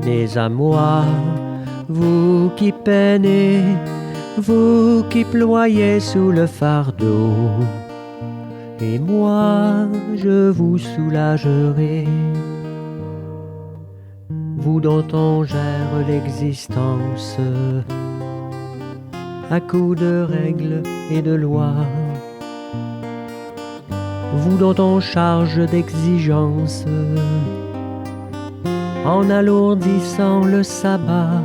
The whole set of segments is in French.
Venez à moi, vous qui peinez, vous qui ployez sous le fardeau, et moi je vous soulagerai. Vous dont on gère l'existence à coups de règles et de lois, vous dont on charge d'exigences en alourdissant le sabbat.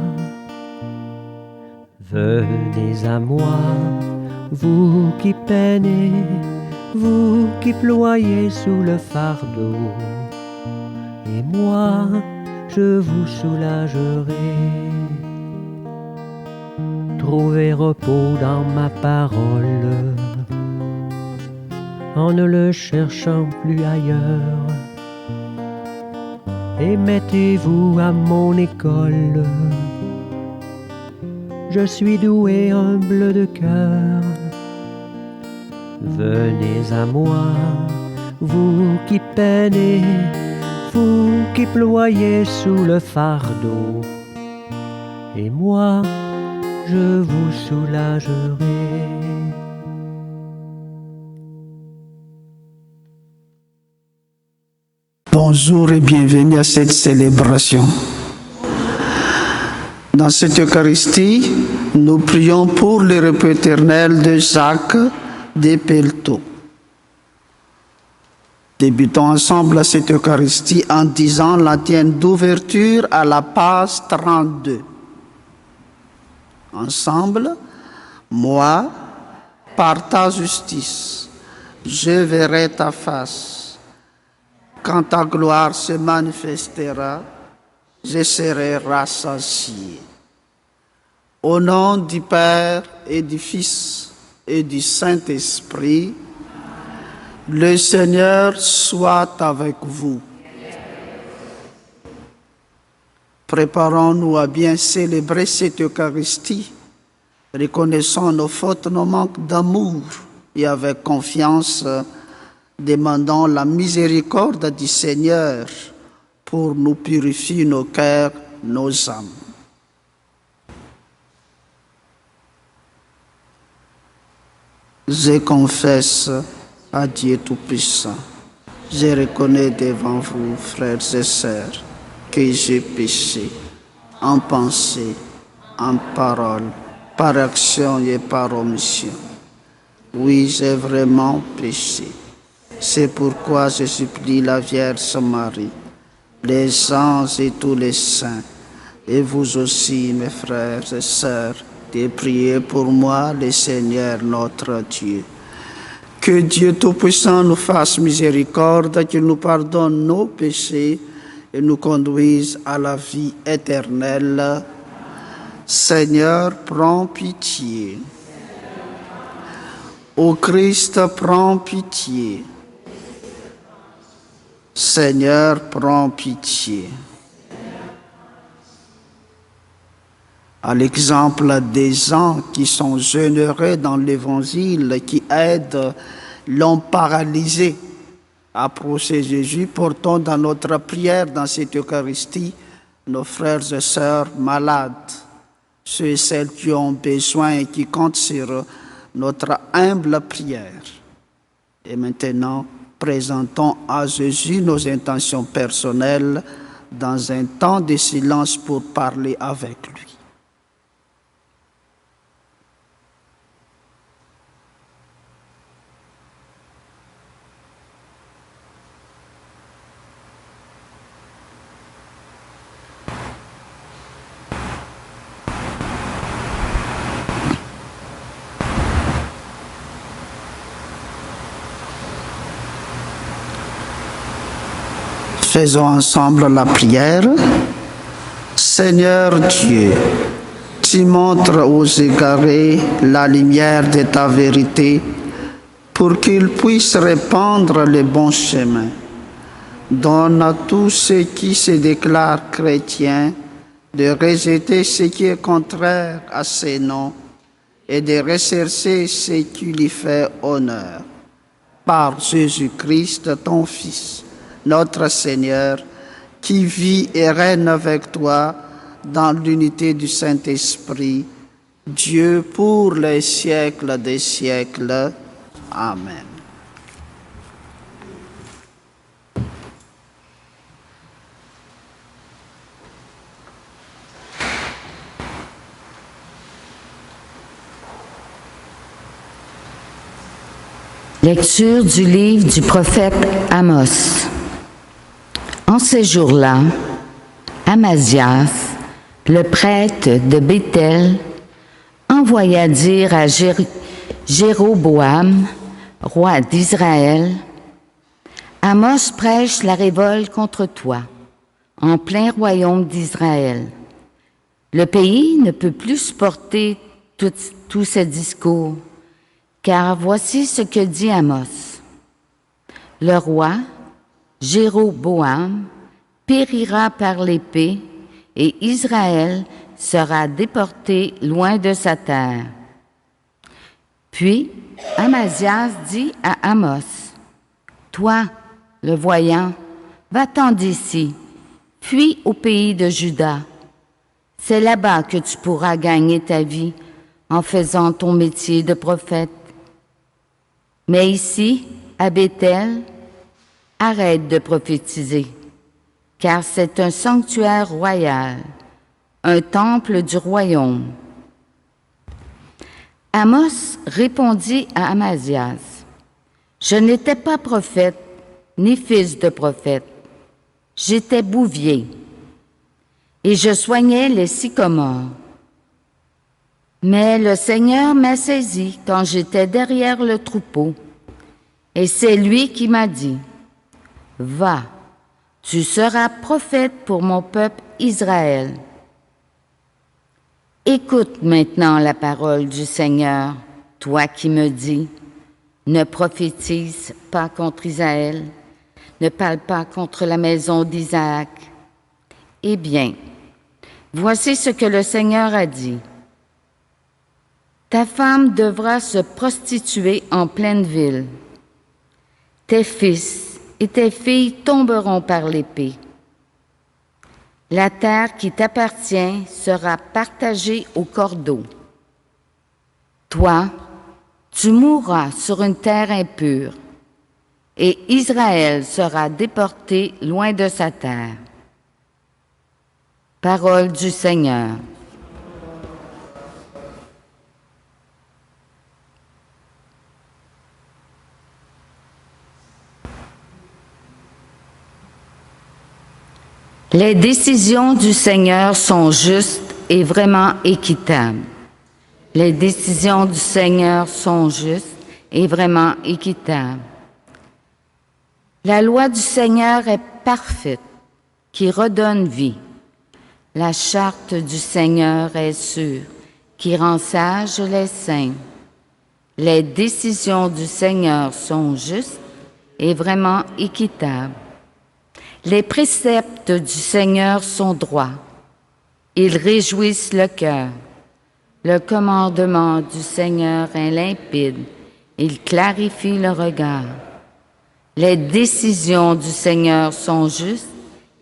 Venez à moi, vous qui peinez, vous qui ployez sous le fardeau, et moi je vous soulagerai. Trouvez repos dans ma parole, en ne le cherchant plus ailleurs, et mettez-vous à mon école. Je suis doué, humble de cœur. Venez à moi, vous qui peinez, vous qui ployez sous le fardeau, et moi je vous soulagerai. Bonjour et bienvenue à cette célébration. Dans cette Eucharistie, nous prions pour le repos éternel de Jacques de Pelto. Débutons ensemble cette Eucharistie en disant l'antienne d'ouverture à la page 32. Ensemble, moi, par ta justice, je verrai ta face. Quand ta gloire se manifestera, je serai rassasié. Au nom du Père et du Fils et du Saint-Esprit, le Seigneur soit avec vous. Préparons-nous à bien célébrer cette Eucharistie, reconnaissons nos fautes, nos manques d'amour et avec confiance, demandons la miséricorde du Seigneur pour nous purifier nos cœurs, nos âmes. Je confesse à Dieu Tout-Puissant, je reconnais devant vous, frères et sœurs, que j'ai péché en pensée, en parole, par action et par omission. Oui, j'ai vraiment péché. C'est pourquoi je supplie la Vierge Marie, les anges et tous les saints, et vous aussi, mes frères et sœurs, de prier pour moi, le Seigneur notre Dieu. Que Dieu Tout-Puissant nous fasse miséricorde, qu'il nous pardonne nos péchés et nous conduise à la vie éternelle. Seigneur, prends pitié. Ô Christ, prends pitié. Seigneur, prends pitié. À l'exemple des gens qui sont généreux dans l'Évangile, qui aident l'homme paralysé à approcher Jésus, portons dans notre prière, dans cette Eucharistie, nos frères et sœurs malades, ceux et celles qui ont besoin et qui comptent sur notre humble prière. Et maintenant, présentons à Jésus nos intentions personnelles dans un temps de silence pour parler avec lui. Faisons ensemble la prière. Seigneur Dieu, tu montres aux égarés la lumière de ta vérité pour qu'ils puissent répandre le bon chemin. Donne à tous ceux qui se déclarent chrétiens de rejeter ce qui est contraire à ces noms et de rechercher ce qui lui fait honneur. Par Jésus-Christ, ton Fils, notre Seigneur, qui vit et règne avec toi dans l'unité du Saint-Esprit, Dieu pour les siècles des siècles. Amen. Lecture du livre du prophète Amos. En ces jours-là, Amazias, le prêtre de Béthel, envoya dire à Jéroboam, roi d'Israël, « Amos prêche la révolte contre toi, en plein royaume d'Israël. Le pays ne peut plus supporter tous ces discours, car voici ce que dit Amos. Le roi, Jéroboam, périra par l'épée, et Israël sera déporté loin de sa terre. » Puis Amazias dit à Amos, « Toi, le voyant, va-t'en d'ici, fuis au pays de Juda. C'est là-bas que tu pourras gagner ta vie en faisant ton métier de prophète. Mais ici, à Béthel, arrête de prophétiser, car c'est un sanctuaire royal, un temple du royaume. » Amos répondit à Amazias, « Je n'étais pas prophète, ni fils de prophète. J'étais bouvier, et je soignais les sycomores. Mais le Seigneur m'a saisi quand j'étais derrière le troupeau, et c'est lui qui m'a dit, « Va, tu seras prophète pour mon peuple Israël. » Écoute maintenant la parole du Seigneur, toi qui me dis, « Ne prophétise pas contre Israël, ne parle pas contre la maison d'Isaac. » Eh bien, voici ce que le Seigneur a dit. Ta femme devra se prostituer en pleine ville. Tes fils et tes filles tomberont par l'épée. La terre qui t'appartient sera partagée au cordeau. Toi, tu mourras sur une terre impure, et Israël sera déporté loin de sa terre. Parole du Seigneur. Les décisions du Seigneur sont justes et vraiment équitables. Les décisions du Seigneur sont justes et vraiment équitables. La loi du Seigneur est parfaite, qui redonne vie. La charte du Seigneur est sûre, qui rend sages les saints. Les décisions du Seigneur sont justes et vraiment équitables. Les préceptes du Seigneur sont droits. Ils réjouissent le cœur. Le commandement du Seigneur est limpide. Il clarifie le regard. Les décisions du Seigneur sont justes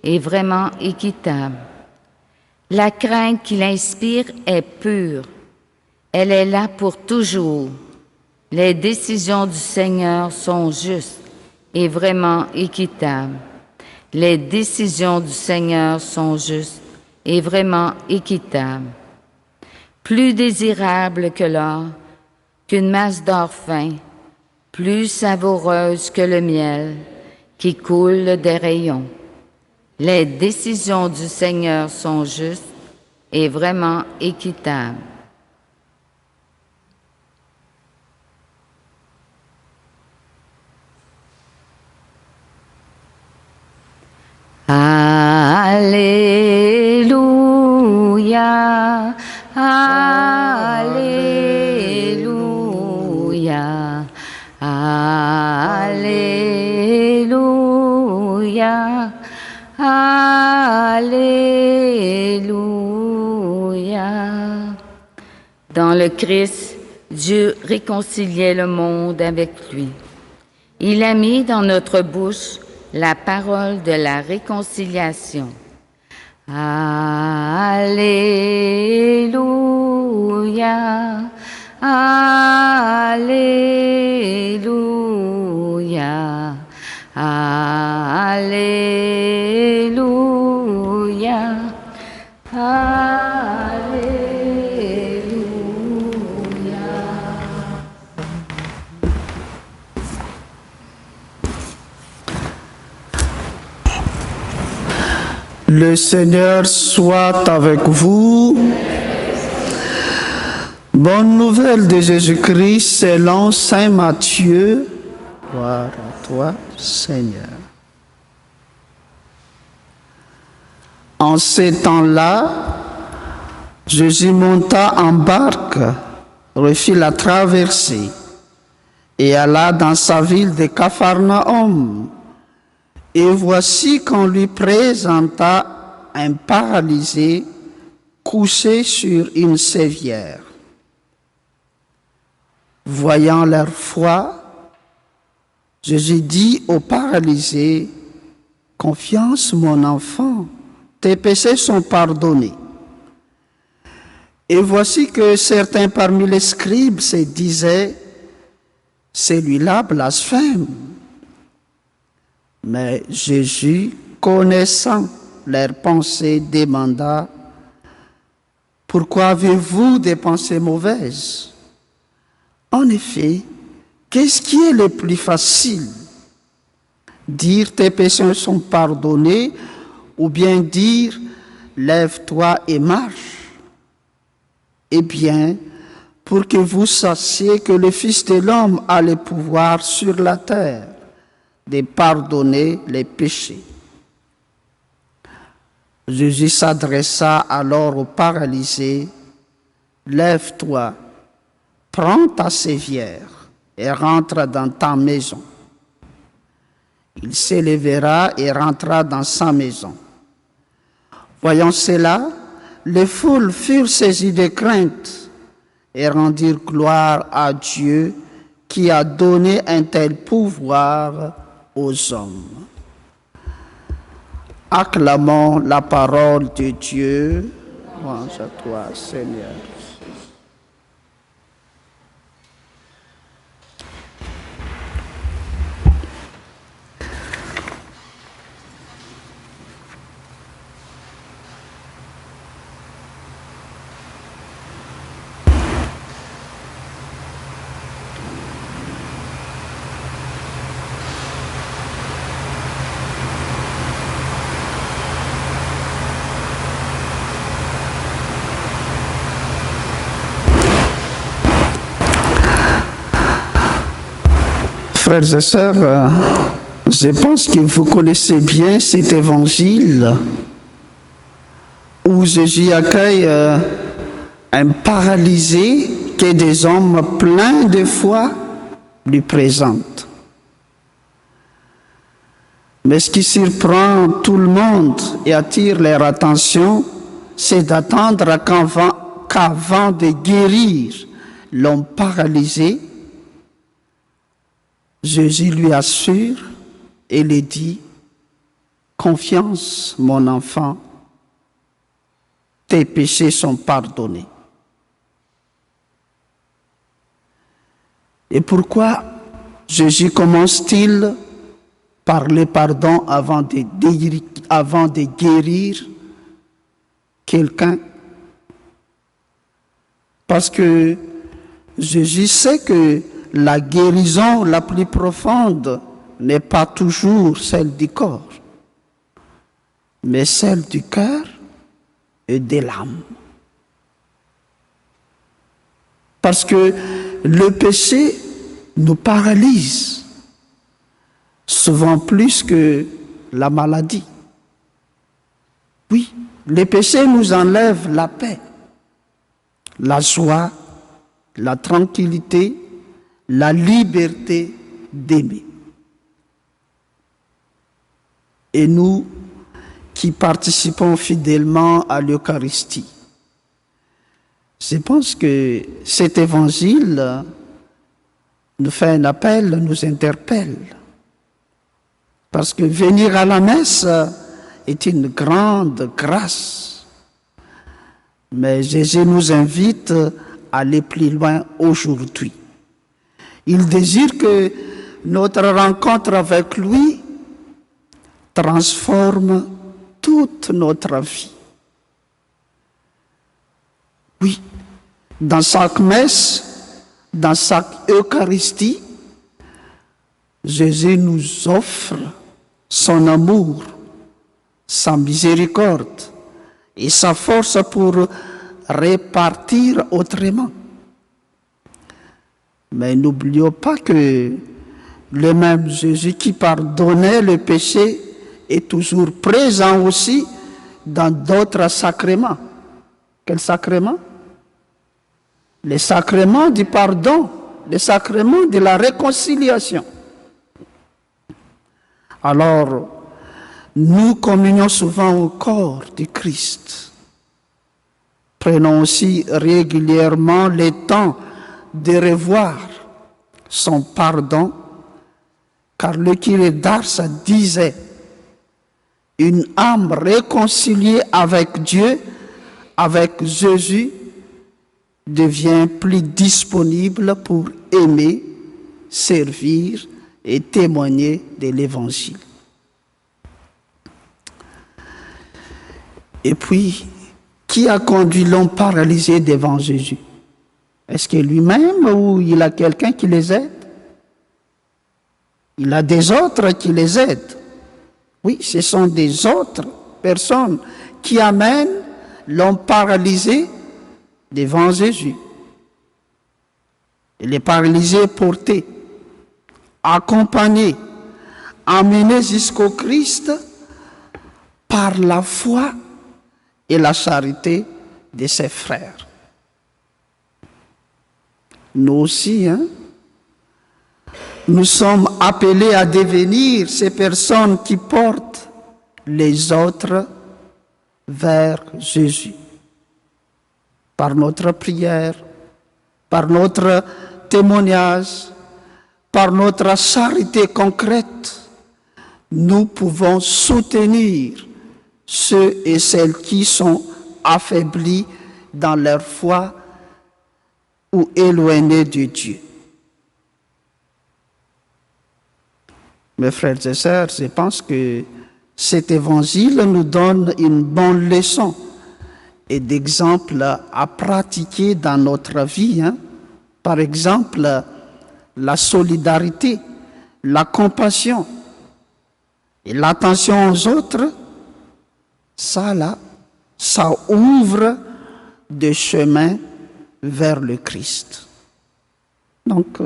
et vraiment équitables. La crainte qu'il inspire est pure. Elle est là pour toujours. Les décisions du Seigneur sont justes et vraiment équitables. Les décisions du Seigneur sont justes et vraiment équitables. Plus désirable que l'or, qu'une masse d'or fin, plus savoureuse que le miel qui coule des rayons. Les décisions du Seigneur sont justes et vraiment équitables. Alléluia, Alléluia, Alléluia, Alléluia. Dans le Christ, Dieu réconciliait le monde avec lui. Il a mis dans notre bouche la parole de la réconciliation. Alléluia, Alléluia, Alléluia, Alléluia. Le Seigneur soit avec vous. Bonne nouvelle de Jésus-Christ selon Saint Matthieu. Gloire à toi, Seigneur. En ces temps-là, Jésus monta en barque, refit la traversée et alla dans sa ville de Capharnaüm. Et voici qu'on lui présenta un paralysé couché sur une sévière. Voyant leur foi, Jésus dit au paralysé, « Confiance, mon enfant, tes péchés sont pardonnés. » Et voici que certains parmi les scribes se disaient, « Celui-là blasphème. » Mais Jésus, connaissant leurs pensées, demanda, « Pourquoi avez-vous des pensées mauvaises? En effet, qu'est-ce qui est le plus facile? Dire tes péchés sont pardonnés ou bien dire lève-toi et marche? Eh bien, pour que vous sachiez que le Fils de l'homme a le pouvoir sur la terre de pardonner les péchés. » Jésus s'adressa alors au paralysé, « Lève-toi, prends ta sévière et rentre dans ta maison. » Il s'élèvera et rentra dans sa maison. Voyant cela, les foules furent saisies de crainte et rendirent gloire à Dieu qui a donné un tel pouvoir aux hommes. Acclamons la parole de Dieu. Louange à toi, Seigneur. Frères et sœurs, je pense que vous connaissez bien cet évangile où Jésus accueille un paralysé que des hommes pleins de foi lui présentent. Mais ce qui surprend tout le monde et attire leur attention, c'est d'attendre qu'avant de guérir l'homme paralysé, Jésus lui assure et lui dit, « Confiance, mon enfant, tes péchés sont pardonnés. » Et pourquoi Jésus commence-t-il par le pardon avant de guérir quelqu'un? Parce que Jésus sait que la guérison la plus profonde n'est pas toujours celle du corps, mais celle du cœur et de l'âme. Parce que le péché nous paralyse, souvent plus que la maladie. Oui, le péché nous enlève la paix, la joie, la tranquillité, la liberté d'aimer. Et nous qui participons fidèlement à l'Eucharistie, je pense que cet évangile nous fait un appel, nous interpelle. Parce que venir à la messe est une grande grâce. Mais Jésus nous invite à aller plus loin aujourd'hui. Il désire que notre rencontre avec lui transforme toute notre vie. Oui, dans chaque messe, dans chaque Eucharistie, Jésus nous offre son amour, sa miséricorde et sa force pour répartir autrement. Mais n'oublions pas que le même Jésus qui pardonnait le péché est toujours présent aussi dans d'autres sacrements. Quels sacrements? Les sacrements du pardon, les sacrements de la réconciliation. Alors, nous communions souvent au corps du Christ. Prenons aussi régulièrement le temps de revoir son pardon, car le curé d'Ars disait: une âme réconciliée avec Dieu, avec Jésus, devient plus disponible pour aimer, servir et témoigner de l'Évangile. Et puis, qui a conduit l'homme paralysé devant Jésus? Est-ce que lui-même ou il a quelqu'un qui les aide? Il a des autres qui les aident. Oui, ce sont des autres personnes qui amènent l'homme paralysé devant Jésus. Et les paralysés portés, accompagnés, emmenés jusqu'au Christ par la foi et la charité de ses frères. Nous aussi, nous sommes appelés à devenir ces personnes qui portent les autres vers Jésus. Par notre prière, par notre témoignage, par notre charité concrète, nous pouvons soutenir ceux et celles qui sont affaiblis dans leur foi ou éloignés de Dieu. Mes frères et sœurs, je pense que cet évangile nous donne une bonne leçon et d'exemples à pratiquer dans notre vie. Par exemple, la solidarité, la compassion et l'attention aux autres, ça ouvre des chemins vers le Christ. Donc,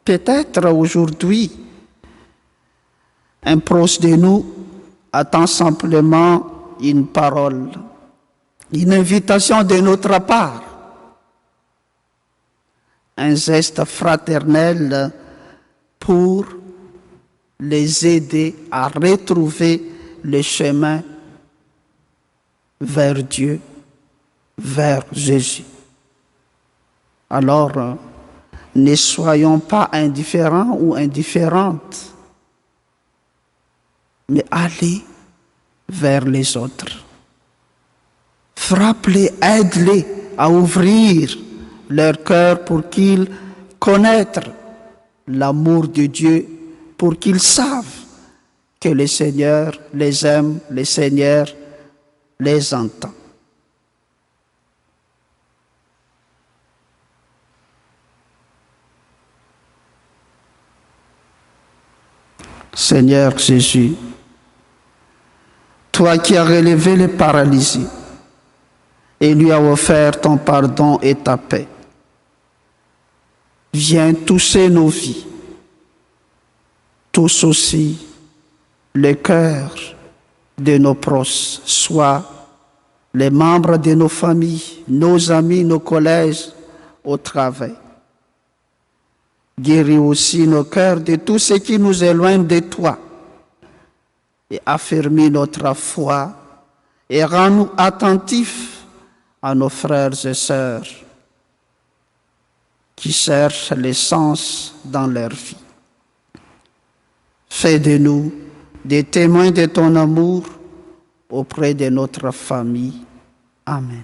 peut-être aujourd'hui, un proche de nous attend simplement une parole, une invitation de notre part, un geste fraternel pour les aider à retrouver le chemin vers Dieu, vers Jésus. Alors, ne soyons pas indifférents ou indifférentes, mais allez vers les autres. Frappe-les, aide-les à ouvrir leur cœur pour qu'ils connaissent l'amour de Dieu, pour qu'ils savent que le Seigneur les aime, le Seigneur les entend. Seigneur Jésus, toi qui as relevé le paralysé et lui as offert ton pardon et ta paix, viens toucher nos vies, touche aussi le cœur de nos proches, soit les membres de nos familles, nos amis, nos collèges au travail. Guéris aussi nos cœurs de tout ce qui nous éloigne de toi et affermis notre foi et rends-nous attentifs à nos frères et sœurs qui cherchent l'essence dans leur vie. Fais de nous des témoins de ton amour auprès de notre famille. Amen.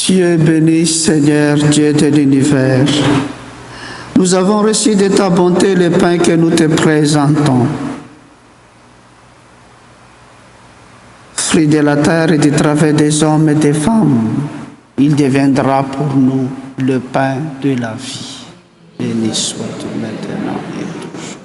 Dieu béni, Seigneur, Dieu de l'univers, nous avons reçu de ta bonté le pain que nous te présentons. Fruit de la terre et du travail des hommes et des femmes, il deviendra pour nous le pain de la vie. Béni sois-tu maintenant et toujours.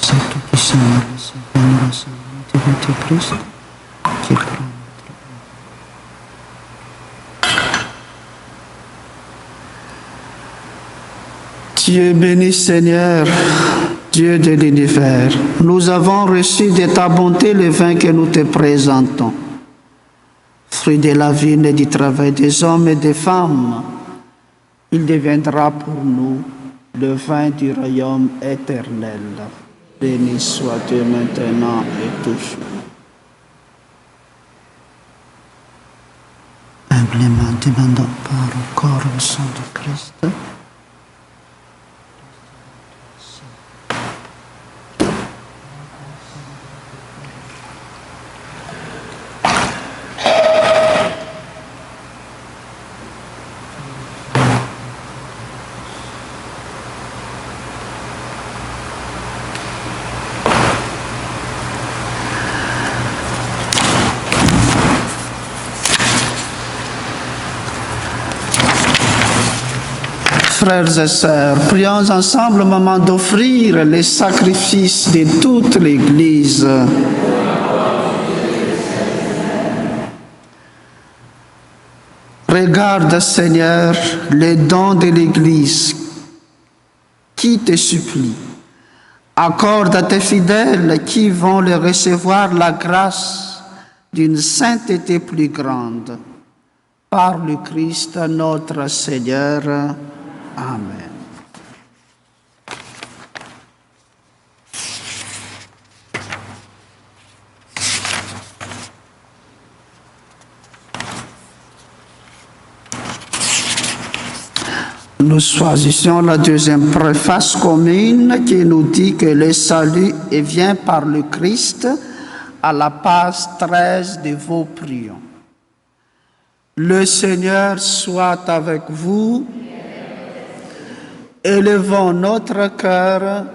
C'est tout puissant, c'est béni Christ, qui prend. Dieu béni Seigneur, Dieu de l'univers, nous avons reçu de ta bonté le vin que nous te présentons. Fruit de la vigne et du travail des hommes et des femmes, il deviendra pour nous le vin du royaume éternel. Béni sois-tu maintenant et toujours. Humblement demandons par le corps et le sang de Christ. Frères et sœurs, prions ensemble au moment d'offrir les sacrifices de toute l'Église. Regarde, Seigneur, les dons de l'Église qui te supplie. Accorde à tes fidèles qui vont les recevoir la grâce d'une sainteté plus grande. Par le Christ notre Seigneur. Amen. Nous choisissons la deuxième préface commune qui nous dit que le salut vient par le Christ à la page 13 de vos prions. Le Seigneur soit avec vous. Élevons notre cœur,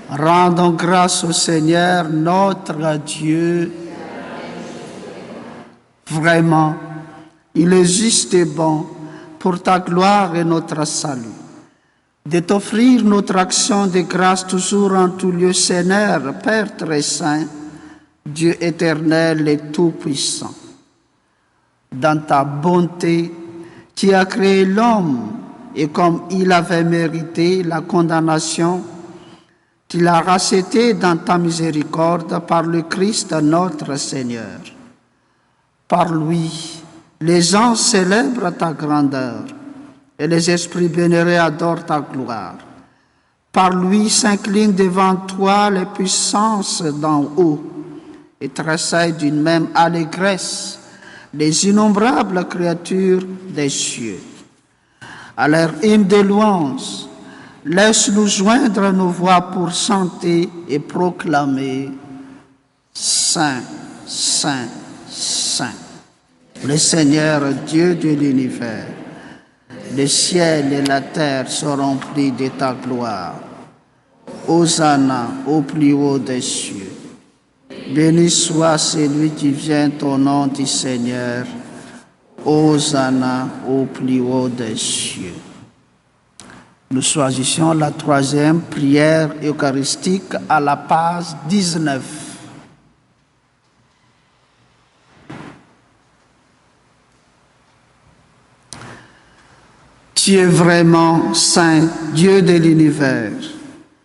rendons grâce au Seigneur, notre Dieu. Vraiment, il est juste et bon pour ta gloire et notre salut, de t'offrir notre action de grâce toujours en tout lieu, Seigneur, Père très saint, Dieu éternel et tout-puissant. Dans ta bonté, qui as créé l'homme, et comme il avait mérité la condamnation, tu l'as racheté dans ta miséricorde par le Christ notre Seigneur. Par lui, les gens célèbrent ta grandeur et les esprits vénérés adorent ta gloire. Par lui s'inclinent devant toi les puissances d'en haut et tressaillent d'une même allégresse les innombrables créatures des cieux. À leur hymne de louange, laisse-nous joindre nos voix pour chanter et proclamer Saint, Saint, Saint, le Seigneur Dieu de l'univers. Le ciel et la terre sont remplis de ta gloire. Hosanna au plus haut des cieux. Béni soit celui qui vient au nom du Seigneur. Hosanna au plus haut des cieux. Nous choisissons la troisième prière eucharistique à la page 19. Tu es vraiment saint, Dieu de l'univers.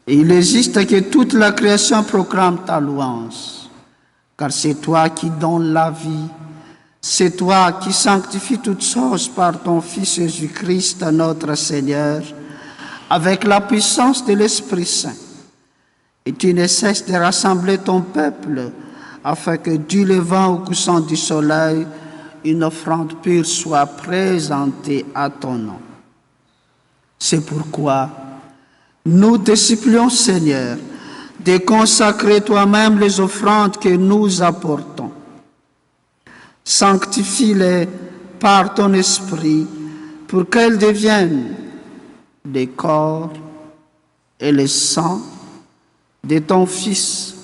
Et il existe que toute la création proclame ta louange. Car c'est toi qui donnes la vie. C'est toi qui sanctifies toutes choses par ton Fils Jésus-Christ, notre Seigneur, avec la puissance de l'Esprit Saint. Et tu ne cesses de rassembler ton peuple, afin que du levant au couchant du soleil, une offrande pure soit présentée à ton nom. C'est pourquoi nous te supplions, Seigneur, de consacrer toi-même les offrandes que nous apportons. Sanctifie-les par ton esprit pour qu'elles deviennent le corps et le sang de ton Fils,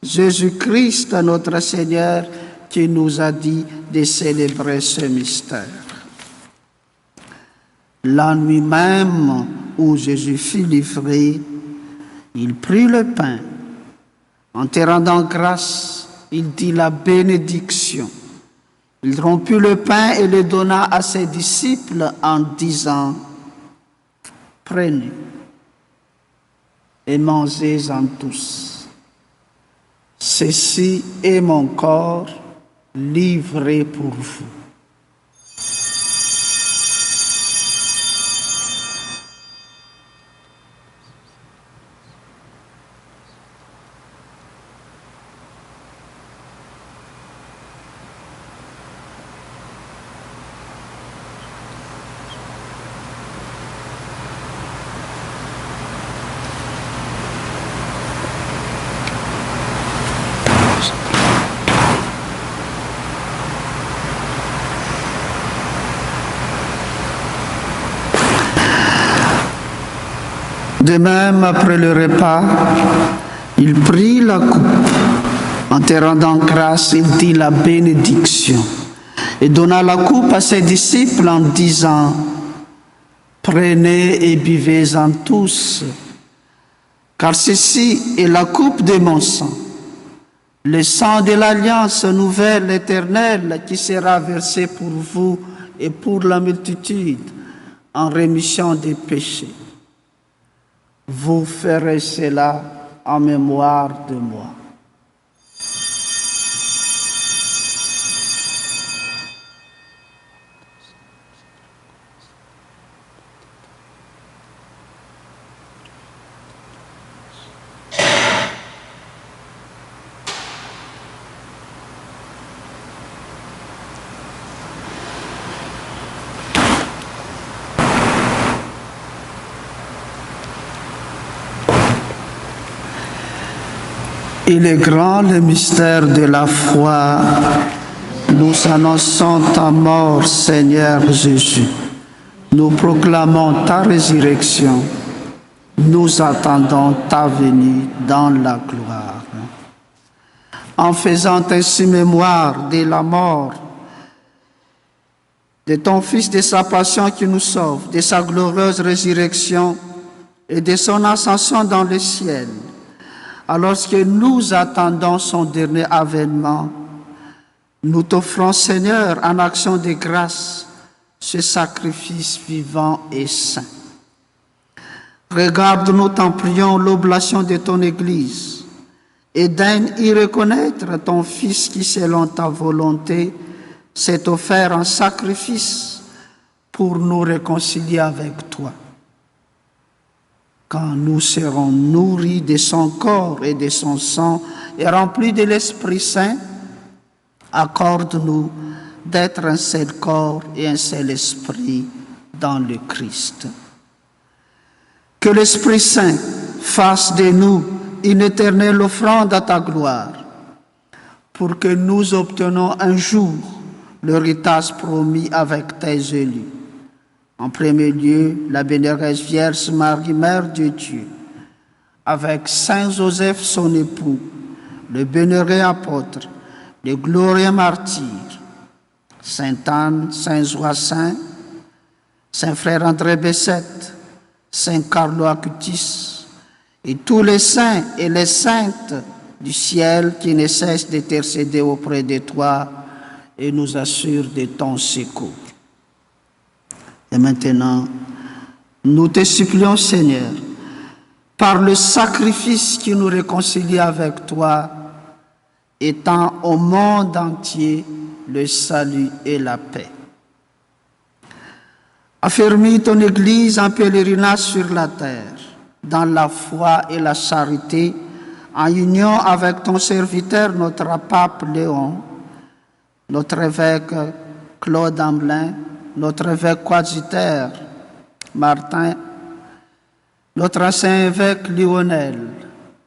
Jésus-Christ, notre Seigneur, qui nous a dit de célébrer ce mystère. La nuit même où Jésus fut livré, il prit le pain. En te rendant grâce, il dit la bénédiction. Il rompit le pain et le donna à ses disciples en disant « Prenez et mangez-en tous. Ceci est mon corps livré pour vous. » De même, après le repas, il prit la coupe. En te rendant grâce, il dit la bénédiction et donna la coupe à ses disciples en disant « Prenez et buvez-en tous, car ceci est la coupe de mon sang, le sang de l'alliance nouvelle éternelle qui sera versé pour vous et pour la multitude en rémission des péchés. Vous ferez cela en mémoire de moi. » Il est grand le mystère de la foi. Nous annonçons ta mort, Seigneur Jésus. Nous proclamons ta résurrection. Nous attendons ta venue dans la gloire. En faisant ainsi mémoire de la mort de ton Fils, de sa passion qui nous sauve, de sa glorieuse résurrection et de son ascension dans le ciel, alors que nous attendons son dernier avènement, nous t'offrons, Seigneur, en action de grâce, ce sacrifice vivant et saint. Regarde-nous, t'en prions, l'oblation de ton Église et daigne y reconnaître ton Fils qui, selon ta volonté, s'est offert en sacrifice pour nous réconcilier avec toi. Quand nous serons nourris de son corps et de son sang et remplis de l'Esprit Saint, accorde-nous d'être un seul corps et un seul esprit dans le Christ. Que l'Esprit Saint fasse de nous une éternelle offrande à ta gloire, pour que nous obtenions un jour l'héritage promis avec tes élus. En premier lieu, la bienheureuse Vierge Marie, Mère de Dieu, avec Saint Joseph, son époux, le bienheureux apôtre, le glorieux martyr, Sainte Anne, Saint Joacin, Saint Frère André Bessette, Saint Carlo Acutis, et tous les saints et les saintes du ciel qui ne cessent d'intercéder auprès de toi et nous assurent de ton secours. Et maintenant, nous te supplions, Seigneur, par le sacrifice qui nous réconcilie avec toi, étends au monde entier le salut et la paix. Affermis ton Église en pèlerinage sur la terre, dans la foi et la charité, en union avec ton serviteur, notre pape Léon, notre évêque Claude Amelin, notre évêque coadjuteur Martin, notre ancien évêque Lionel,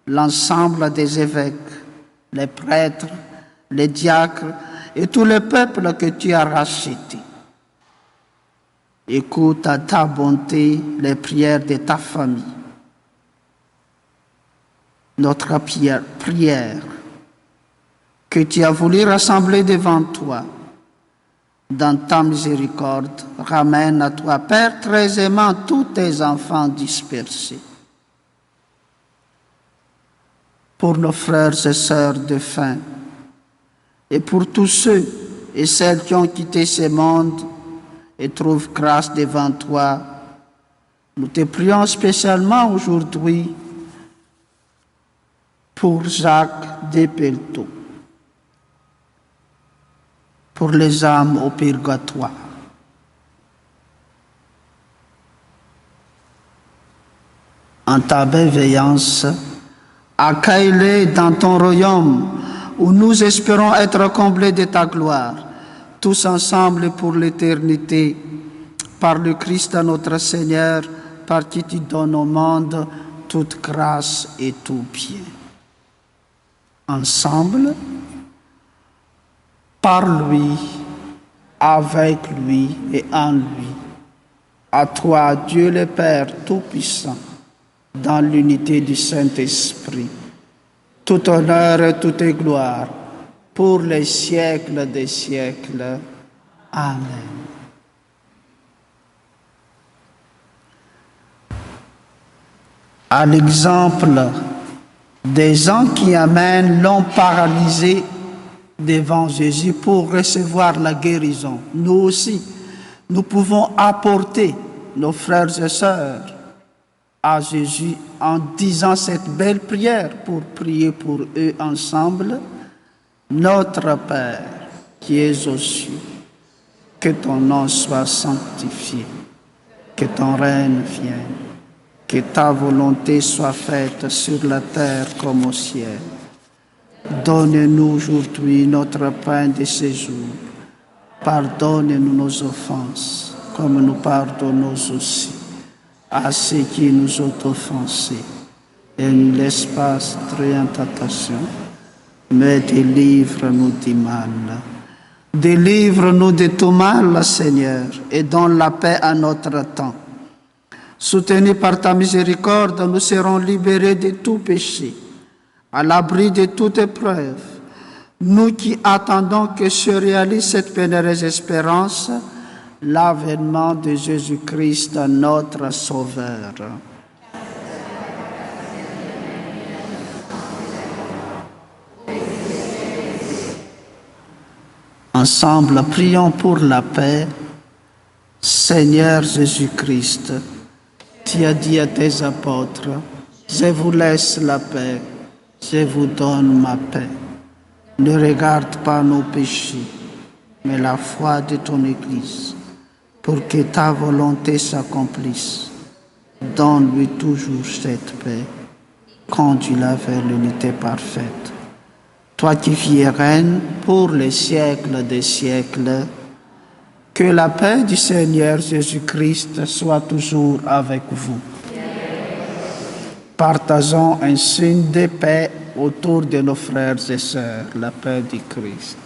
l'ensemble des évêques, les prêtres, les diacres et tout le peuple que tu as racheté. Écoute à ta bonté les prières de ta famille. Notre prière que tu as voulu rassembler devant toi, dans ta miséricorde, ramène à toi, Père, très aimant, tous tes enfants dispersés. Pour nos frères et sœurs défunts, et pour tous ceux et celles qui ont quitté ce monde et trouvent grâce devant toi, nous te prions spécialement aujourd'hui pour Jacques Despelteaux, pour les âmes au purgatoire. En ta bienveillance, accueille-les dans ton royaume où nous espérons être comblés de ta gloire, tous ensemble pour l'éternité, par le Christ notre Seigneur, par qui tu donnes au monde toute grâce et tout bien. Ensemble, par lui, avec lui et en lui. À toi, Dieu le Père Tout-Puissant, dans l'unité du Saint-Esprit, tout honneur et toute gloire, pour les siècles des siècles. Amen. À l'exemple des gens qui amènent l'homme paralysé devant Jésus pour recevoir la guérison, nous aussi, nous pouvons apporter nos frères et sœurs à Jésus en disant cette belle prière pour prier pour eux ensemble. Notre Père qui es aux cieux, que ton nom soit sanctifié, que ton règne vienne, que ta volonté soit faite sur la terre comme au ciel. Donne-nous aujourd'hui notre pain de ce jour. Pardonne-nous nos offenses, comme nous pardonnons aussi à ceux qui nous ont offensés. Et ne laisse pas entrer en tentation, mais délivre-nous du mal. Délivre-nous de tout mal, Seigneur, et donne la paix à notre temps. Soutenus par ta miséricorde, nous serons libérés de tout péché, à l'abri de toute épreuve. Nous qui attendons que se réalise cette pénéreuse espérance, l'avènement de Jésus-Christ, notre Sauveur. Ensemble, prions pour la paix Seigneur Jésus-Christ, tu as dit à tes apôtres, je vous laisse la paix, je vous donne ma paix. Ne regarde pas nos péchés, mais la foi de ton Église, pour que ta volonté s'accomplisse. Donne-lui toujours cette paix, conduis-la vers l'unité parfaite. Toi qui vis et règnes pour les siècles des siècles, que la paix du Seigneur Jésus-Christ soit toujours avec vous. Partageons un signe de paix autour de nos frères et sœurs, la paix du Christ.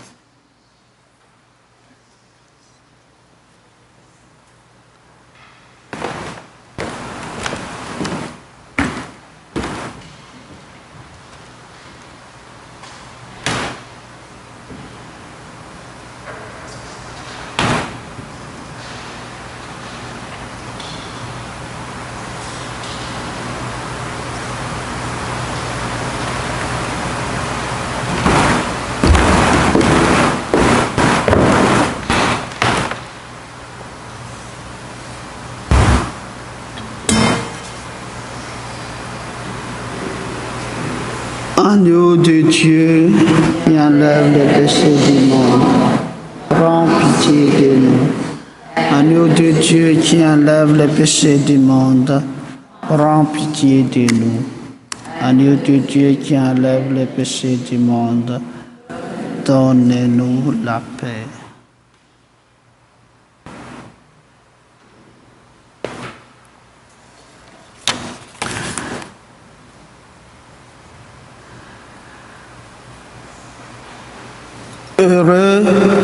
Agneau de Dieu qui enlève les péchés du monde, prends pitié de nous. Agneau de Dieu qui enlève les péchés du monde, prends pitié de nous. Agneau de Dieu qui enlève les péchés du monde, donne-nous la paix.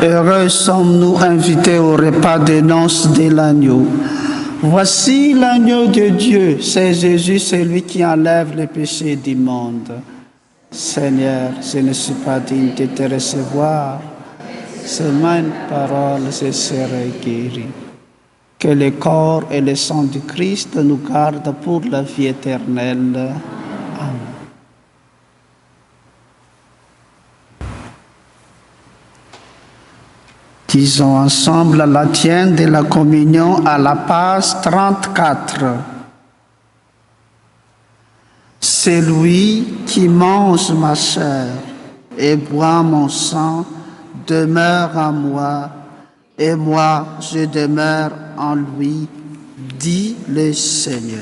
Heureux sommes-nous invités au repas des noces de l'agneau. Voici l'agneau de Dieu, c'est Jésus, celui qui enlève les péchés du monde. Seigneur, je ne suis pas digne de te recevoir. Seulement une parole, je serai guéri. Que le corps et le sang du Christ nous gardent pour la vie éternelle. Amen. Disons ensemble la tienne de la communion à la page 34. Celui qui mange ma chair et boit mon sang demeure en moi, et moi je demeure en lui, dit le Seigneur.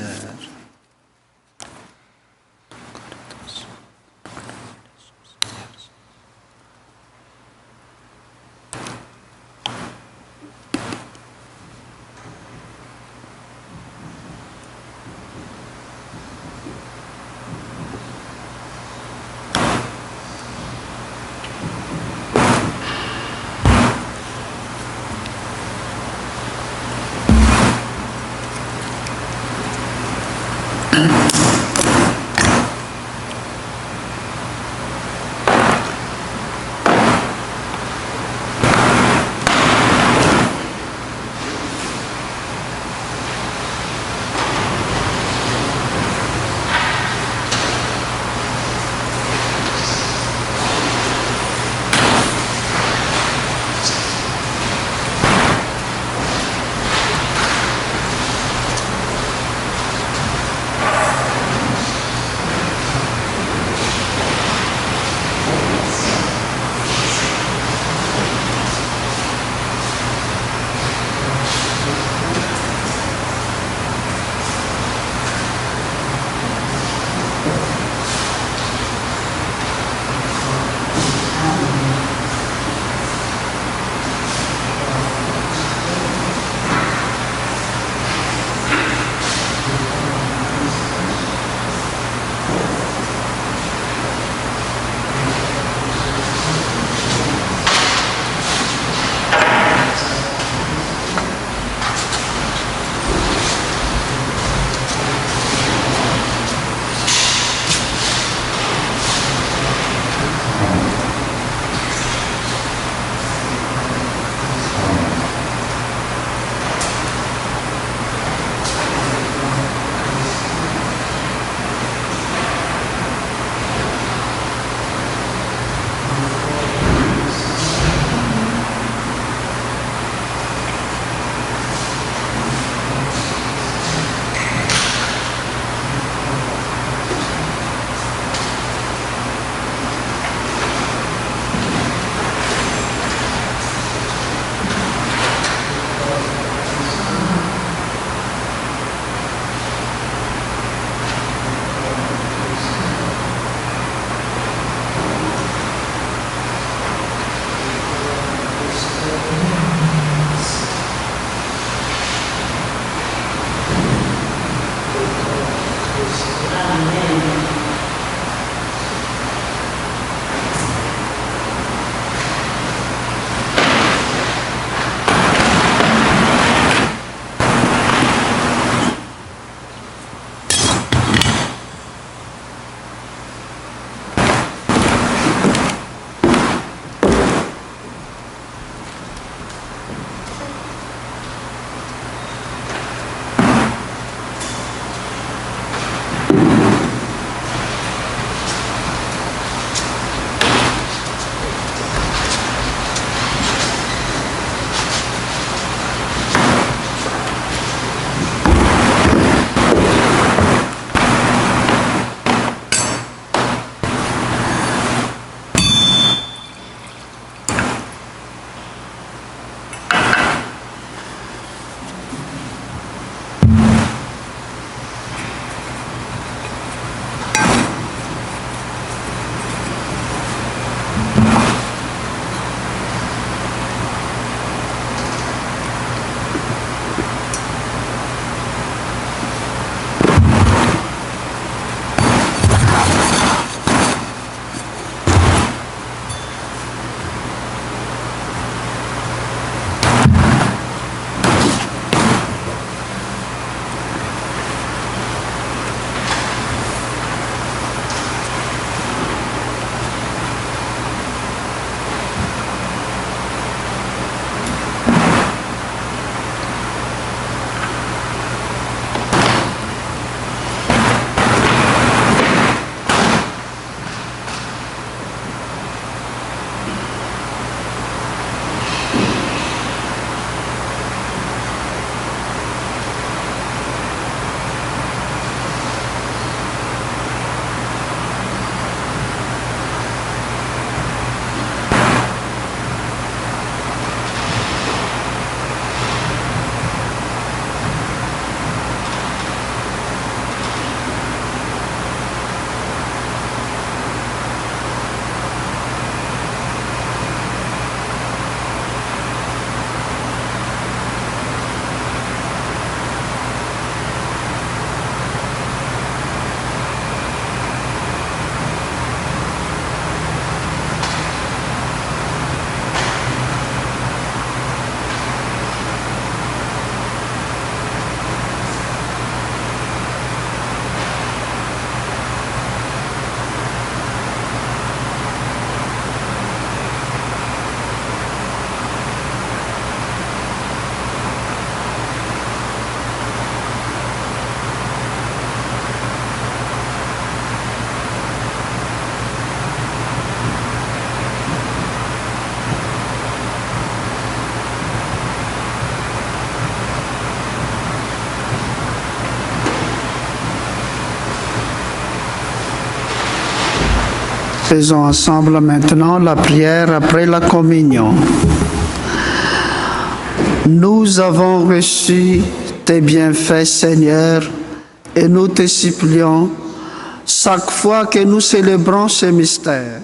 Faisons ensemble maintenant la prière après la communion. Nous avons reçu tes bienfaits, Seigneur, et nous te supplions, chaque fois que nous célébrons ce mystère,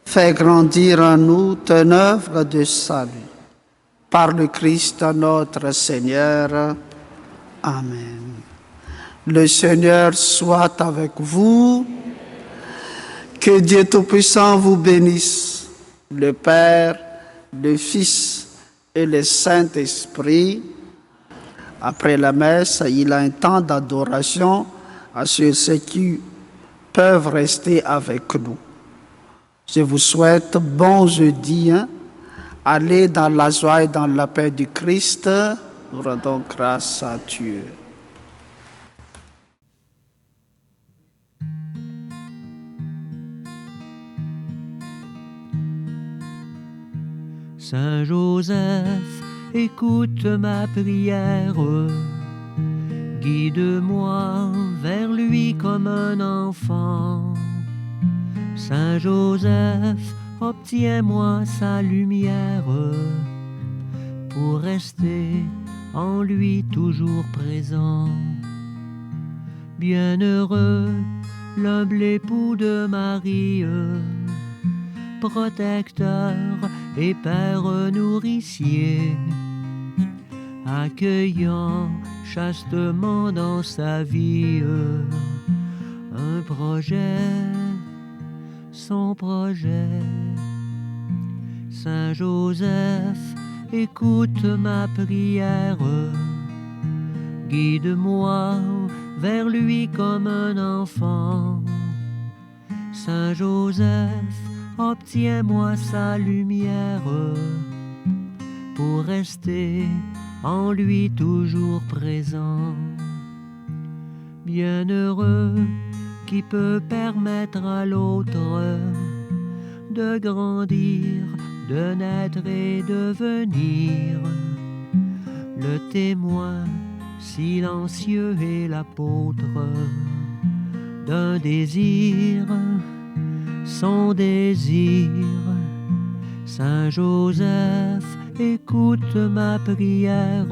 fais grandir en nous ton œuvre de salut. Par le Christ notre Seigneur. Amen. Le Seigneur soit avec vous. Que Dieu Tout-Puissant vous bénisse, le Père, le Fils et le Saint-Esprit. Après la messe, il y a un temps d'adoration à ceux qui peuvent rester avec nous. Je vous souhaite bon jeudi. Allez dans la joie et dans la paix du Christ. Nous rendons grâce à Dieu. Saint Joseph, écoute ma prière, guide-moi vers lui comme un enfant. Saint Joseph, obtiens-moi sa lumière pour rester en lui toujours présent. Bienheureux, l'humble époux de Marie, protecteur et père nourricier, accueillant chastement dans sa vie un projet, son projet. Saint Joseph, écoute ma prière, guide-moi vers lui comme un enfant. Saint Joseph, obtiens-moi sa lumière pour rester en lui toujours présent. Bienheureux qui peut permettre à l'autre de grandir, de naître et de venir, le témoin silencieux et l'apôtre d'un désir, son désir. Saint Joseph, écoute ma prière,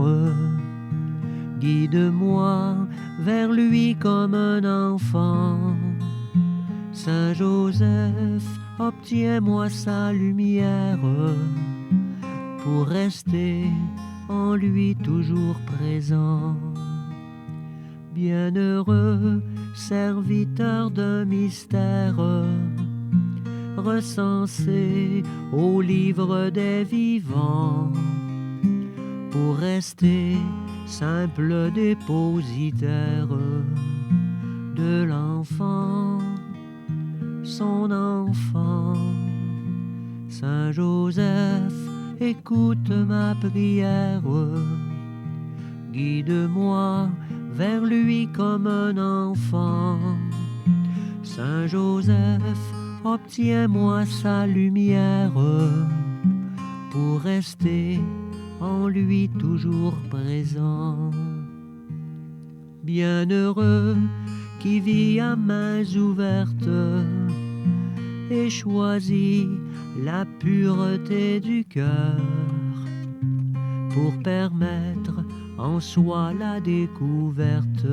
guide-moi vers lui comme un enfant. Saint Joseph, obtiens-moi sa lumière pour rester en lui toujours présent. Bienheureux, serviteur d'un mystère, recensé au livre des vivants, pour rester simple dépositaire de l'enfant, son enfant. Saint Joseph, écoute ma prière, guide-moi vers lui comme un enfant. Saint Joseph, obtiens-moi sa lumière pour rester en lui toujours présent. Bienheureux qui vit à mains ouvertes et choisit la pureté du cœur pour permettre en soi la découverte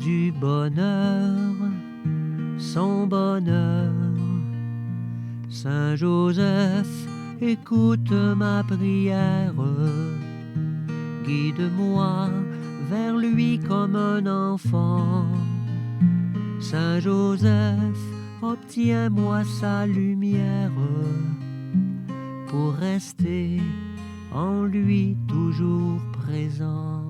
du bonheur, son bonheur. Saint Joseph, écoute ma prière, guide-moi vers lui comme un enfant. Saint Joseph, obtiens-moi sa lumière pour rester en lui toujours présent.